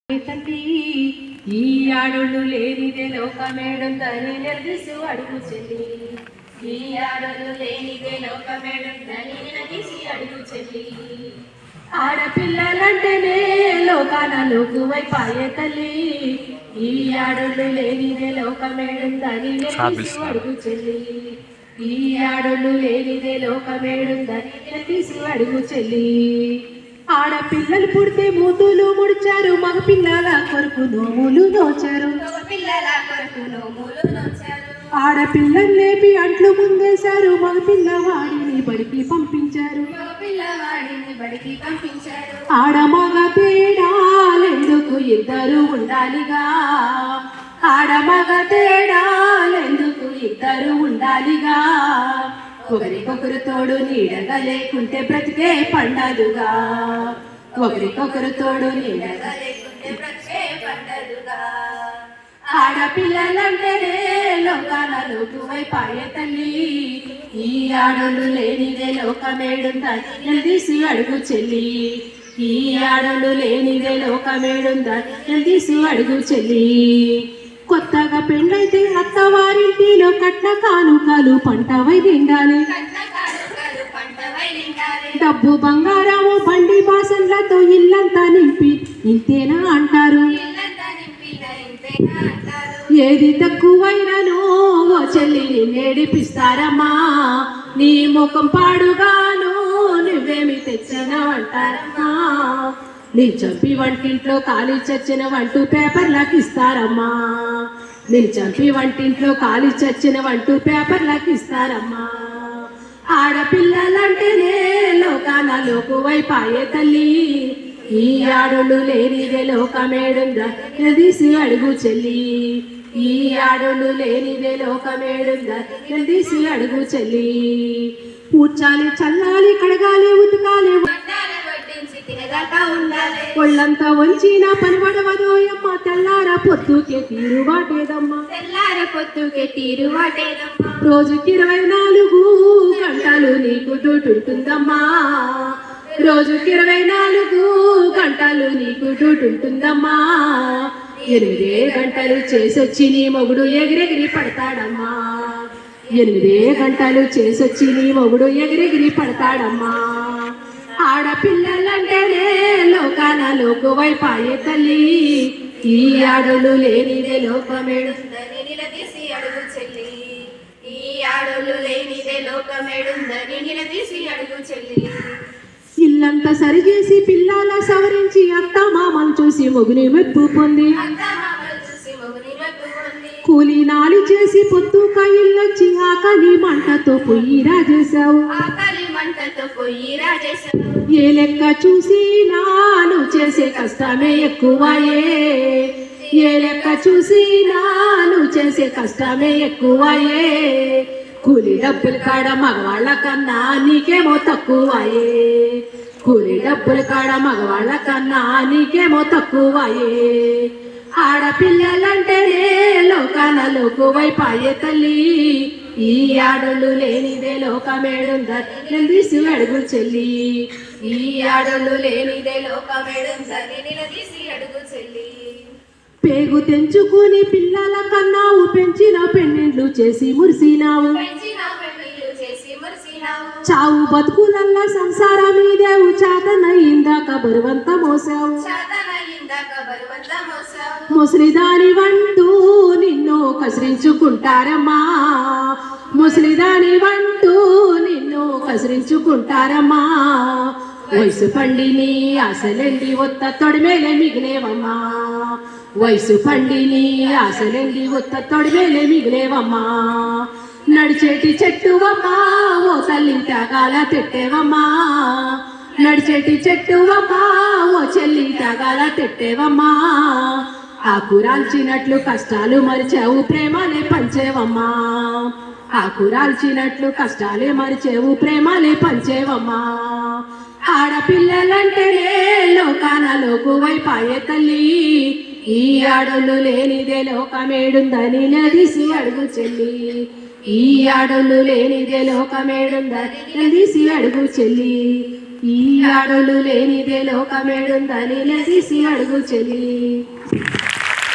తల్లి ఈ ఆడోళ్ళు లేనిదే లోకమేడుందని నిలదీసి అడుగు చెల్లి. ఈ ఆడోళ్ళు లేనిదే లోకమేడుందని నిలదీసి అడుగు చెల్లి. ఆడపిల్లలంటేనే లోకాన లోకువైపాయే తల్లి. ఈ ఆడోళ్ళు లేనిదే లోకమేడుందని నిలదీసి అడుగు చెల్లి. ఈ ఆడోళ్ళు లేనిదే లోకమేడుందని నిలదీసి అడుగు చెల్లి. ఆడపిల్లలు పుడితే మూతులు ముడిచారు, మగపిల్లల కొరకు నోములు నోచారు. ఆడపిల్లని లేపి అంట్లు ముందేశారు, మగపిల్లవాడిని బడికి పంపించారు. ఆడమగ తేడాలెందుకు ఇద్దరు ఉండాలిగా, ఆడమగ తేడాలెందుకు ఇద్దరు ఉండాలిగా. ఒకరికొకరు తోడు నీడగా లేకుంటే బ్రతికే పండదుగా, ఒకరికొకరు తోడు నీడగా లేకుంటే బ్రతికే పండదుగా. ఆడపిల్లలంటేనే లోకాల లోకువైపాయే తల్లి. ఈ ఆడోళ్ళు లేనిదే లోకమేడుందని నిలదీసి అడుగు చెల్లి. ఈ ఆడోళ్ళు లేనిదే లోకమేడుందని నిలదీసి అడుగు చెల్లి. కొత్తగా పెళ్ళైతే అత్తవారింటిలో కట్న కానుకలు పంటవై నిండాలి. డబ్బు బంగారము బండి బాసన్లతో ఇల్లంతా నింపి ఇంతేనా అంటారు. ఏది తక్కువైనను ఓ చెల్లిని నేడిపిస్తారమ్మా, నీ ముఖం పాడుగాను నువ్వేమి తెచ్చినవంటారమ్మా. నీ చంపి వంటింట్లో ఖాళీ చచ్చిన వంటూ పేపర్లకు ఇస్తారమ్మా, నీ చంపి వంటింట్లో ఖాళీ చచ్చిన వంటూ పేపర్లకు ఇస్తారమ్మా. ఆడపిల్లలంటేనే లోకాన లోకువైపాయే తల్లి. ఈ ఆడోళ్ళు లేనిదే లోకమేడుందా నిలదీసి అడుగు చెల్లి. ఈ ఆడోళ్ళు లేనిదే లోకమేడుందా నిలదీసి అడుగు చెల్లి. పూడ్చాలి, చల్లాలి, కడగాలి, ఉతకాలి, ఒళ్ళంతా వంచిన పనిపడవదోయమ్మ. తెల్లార పొద్దుకే తీరువాటేదమ్మా, తెల్లార పొద్దుకే తీరువాటేదమ్మా. రోజుకి 24 గంటలు నీకు డ్యూటుంటుందమ్మా, రోజుకి 24 గంటలు నీకు డ్యూటుంటుందమ్మా. 8 గంటలు చేసొచ్చి నీ మొగుడు ఎగిరెగిరి పడతాడమ్మా, 8 గంటలు చేసొచ్చి నీ మొగుడు ఎగిరెగిరి పడతాడమ్మా. ఆడపిల్లలంటేనే లోకాన లోకువైపాయే తల్లి. ఈ ఆడోళ్ళు లేనిదే లోకమేడుందని నిలదీసి అడుగు చెల్లి. ఈ ఆడోళ్ళు లేనిదే లోకమేడుందని నిలదీసి అడుగు చెల్లి. ఇల్లంతా సరిచేసి పిల్లల సవరించి అత్త మామలు చూసి మొగుని మెప్పు పొంది, కూలి నాలి చేసి పొద్దు కయిల్లొచ్చి ఆకలి మంటతో పొయ్యి రాజేశావు. ఏ లెక్క చూసి నాను చేసే కష్టమే ఎక్కువయే, ఏ లెక్క చూసి నాను చేసే కష్టమే ఎక్కువయే. కూలి డబ్బులు కాడ మగవాళ్ళ కన్నా నీకేమో తక్కువయే, కూలి డబ్బులు కాడ మగవాళ్ళ కన్నా నీకేమో తక్కువయే. ఆడపిల్లలంటేనే లోకాన లోకువైపాయే తల్లి. ఈ ఆడోళ్ళు లేనిదే లోకమేడుందని నిలదీసి అడుగు చెల్లి. ఈ ఆడోళ్ళు లేనిదే లోకమేడుందని నిలదీసి అడుగు చెల్లి. పేగు తెంచుకుని పిల్లల కన్నావు, పెంచిన పెళ్ళిళ్ళు చేసి మురిసినావు. చావు బతుకులల్లా సంసారం మీదేవు, చేతనయిందాక బరువంత మోసావు. ముసలిదాని వంటూ నిన్ను కసిరించుకుంటారమ్మా, ముసలిదాని వంటూ నిన్ను కసిరించుకుంటారమ్మా. వయసు పండిని ఆశలెండి ఒత్త తొడిమేలే మిగిలేవమ్మా, వయసు పండిని ఆశలెండి ఒత్త తొడిమేలే మిగిలేవమ్మా. నడిచేటి చెట్టువమ్మా ఓ తల్లి త్యాగాల తెట్టేవమ్మా, నడిచేటి చెట్టువమ్మా ఓ చెల్లి త్యాగాల తెట్టేవమ్మా. ఆకురాల్చినట్లు కష్టాలు మరిచావు, ప్రేమలే పంచేవమ్మా, ఆకురాల్చినట్లు కష్టాలే మరిచేవు, ప్రేమలే పంచేవమ్మా. ఆడపిల్లలంటేనే లోకాన లోకువైపాయే తల్లి. ఈ ఆడోళ్ళు లేనిదే లోకమేడుందని నిలదీసి అడుగు చెల్లి. ఈ ఆడోళ్ళు లేనిదే లోకమేడుందని నిలదీసి అడుగు చెల్లి. ఈ ఆడలు లేనిదే లోకమేడుందని లెగిసి అడుగు చెలి.